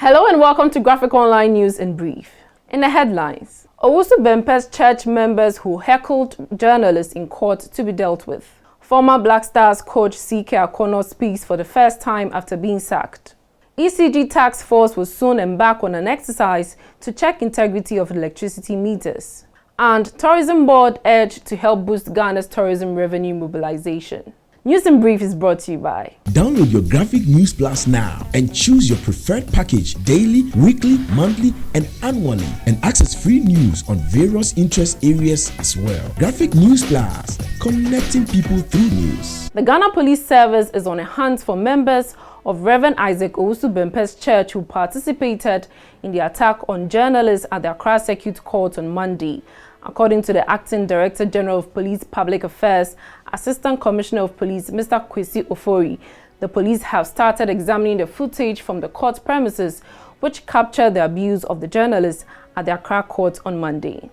Hello and welcome to Graphic Online News in Brief. In the headlines, Owusu Bempah's church members who heckled journalists in court to be dealt with. Former Black Stars coach Akonnor speaks for the first time after being sacked. ECG task force will soon embark on an exercise to check integrity of electricity meters. And Tourism Board urged to help boost Ghana's tourism revenue mobilization. News in Brief is brought to you by. Download your Graphic News Plus now and choose your preferred package daily, weekly, monthly, and annually, and access free news on various interest areas as well. Graphic News Plus, connecting people through news. The Ghana Police Service is on a hunt for members of Reverend Isaac Owusu Bempah's church who participated in the attack on journalists at the Accra Circuit Court on Monday. According to the Acting Director General of Police Public Affairs, Assistant Commissioner of Police, Mr. Kwesi Ofori, the police have started examining the footage from the court premises which captured the abuse of the journalists at the Accra Court on Monday.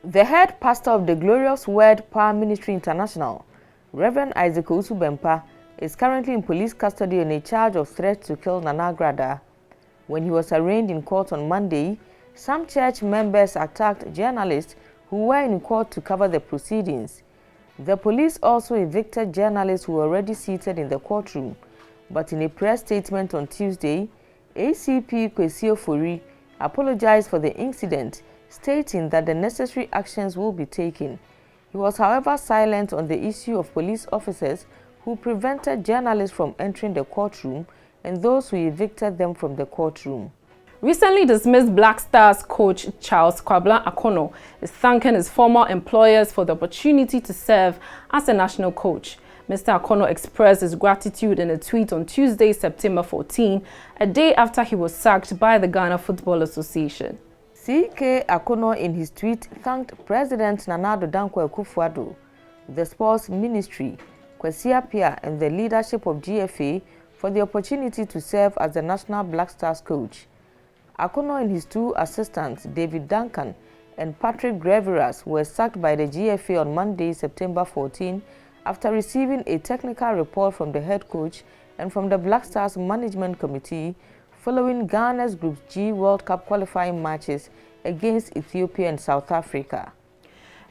The head pastor of the Glorious Word Power Ministry International, Reverend Isaac Owusu Bempah, is currently in police custody on a charge of threat to kill Nana Grada. When he was arraigned in court on Monday, some church members attacked journalists who were in court to cover the proceedings. The police also evicted journalists who were already seated in the courtroom. But in a press statement on Tuesday, ACP Kwesi Ofori apologized for the incident, stating that the necessary actions will be taken. He was, however, silent on the issue of police officers who prevented journalists from entering the courtroom and those who evicted them from the courtroom. Recently dismissed Black Stars coach Charles Quabla Akono is thanking his former employers for the opportunity to serve as a national coach. Mr. Akonnor expressed his gratitude in a tweet on Tuesday, September 14, a day after he was sacked by the Ghana Football Association. CK Akonnor in his tweet thanked President Nana Dankwa Akufo-Addo, the Sports Ministry, Kwesi Appiah, and the leadership of GFA for the opportunity to serve as the National Black Stars coach. Akonnor and his two assistants, David Duncan and Patrick Greveras, were sacked by the GFA on Monday, September 14, after receiving a technical report from the head coach and from the Black Stars Management Committee following Ghana's Group G World Cup qualifying matches against Ethiopia and South Africa.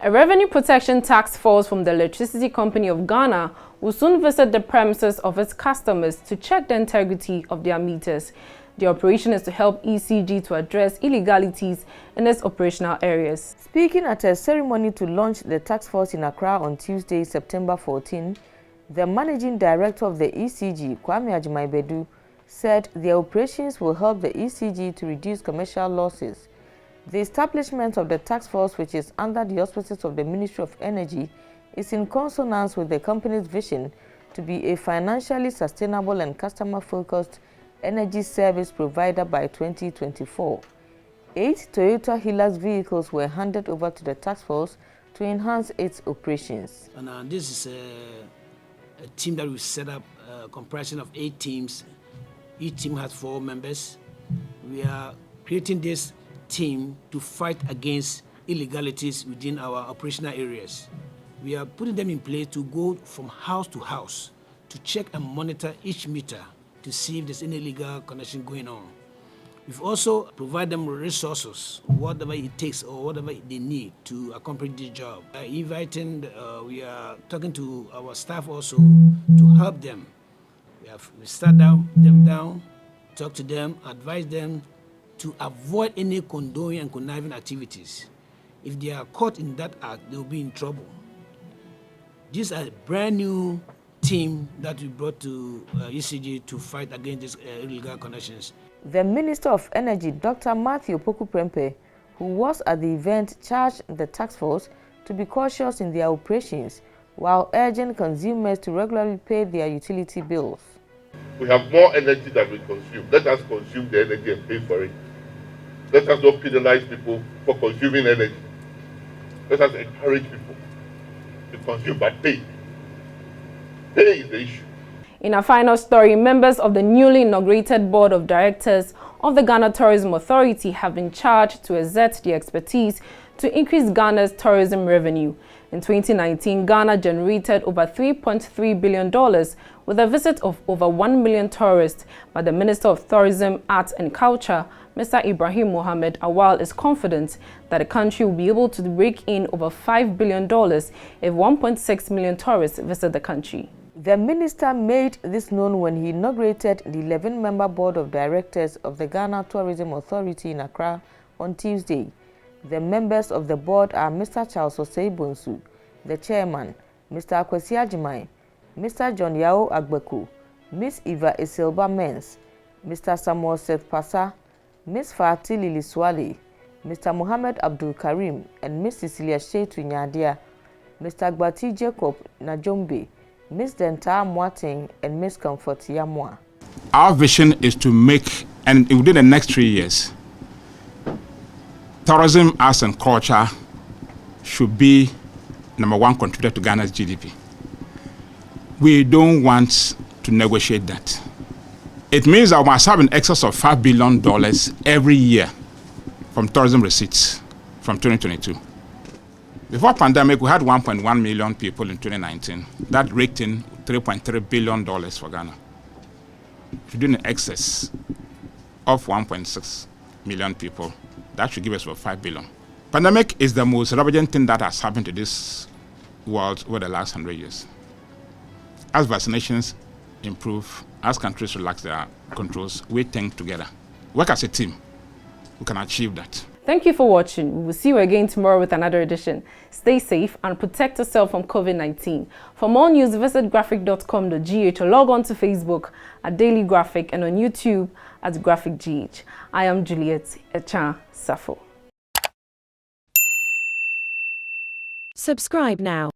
A revenue protection task force from the Electricity Company of Ghana will soon visit the premises of its customers to check the integrity of their meters. The operation is to help ECG to address illegalities in its operational areas. Speaking at a ceremony to launch the task force in Accra on Tuesday, September 14, the managing director of the ECG, Kwame Ajimaibedu, said their operations will help the ECG to reduce commercial losses. The establishment of the task force, which is under the auspices of the Ministry of Energy, is in consonance with the company's vision to be a financially sustainable and customer-focused energy service provider by 2024. 8 Toyota Hilux vehicles were handed over to the task force to enhance its operations. And this is a team that we set up, comprising of 8 teams. Each team has 4 members. We are creating this team to fight against illegalities within our operational areas. We are putting them in place to go from house to house to check and monitor each meter to see if there's any illegal connection going on. We've also provided them with resources, whatever it takes or whatever they need to accomplish this job. We are talking to our staff also to help them. We start them down, talk to them, advise them to avoid any condoning and conniving activities. If they are caught in that act, they will be in trouble. These are brand new team that we brought to ECG to fight against these illegal connections. The Minister of Energy, Dr. Matthew Poku-Prempeh, who was at the event, charged the task force to be cautious in their operations while urging consumers to regularly pay their utility bills. We have more energy than we consume. Let us consume the energy and pay for it. Let us not penalize people for consuming energy. Let us encourage people to consume but pay. Pay is the issue. In our final story, members of the newly inaugurated Board of Directors of the Ghana Tourism Authority have been charged to exert their expertise to increase Ghana's tourism revenue. In 2019, Ghana generated over $3.3 billion With a visit of over 1 million tourists by the Minister of Tourism, Arts and Culture, Mr. Ibrahim Mohammed Awal is confident that the country will be able to rake in over $5 billion if 1.6 million tourists visit the country. The minister made this known when he inaugurated the 11-member board of directors of the Ghana Tourism Authority in Accra on Tuesday. The members of the board are Mr. Charles Quabla, the chairman, Mr. Akwesi Ajimai, Mr. John Yao Agbeku, Ms. Eva Isilba Mens, Mr. Samuel Seth Pasa, Ms. Fatih Lili Swale, Mr. Mohammed Abdul Karim, and Ms. Cecilia Shetu Nyadia, Mr. Gbati Jacob Najombe, Ms. Denta Mwating, and Ms. Comfort Yamwa. Our vision is to make, and within the next 3 years, tourism, arts and culture should be #1 contributor to Ghana's GDP. We don't want to negotiate that. It means that we must have an excess of $5 billion every year from tourism receipts from 2022. Before pandemic, we had 1.1 million people in 2019. That raked in $3.3 billion for Ghana. If you're doing an excess of 1.6 million people, that should give us about $5 billion. Pandemic is the most ravaging thing that has happened to this world over the last 100 years. As vaccinations improve, as countries relax their controls, we think together. Work as a team. We can achieve that. Thank you for watching. We will see you again tomorrow with another edition. Stay safe and protect yourself from COVID-19. For more news, visit graphic.com.gh or log on to Facebook at Daily Graphic and on YouTube at Graphic GH. I am Juliet Echan Safo. Subscribe now.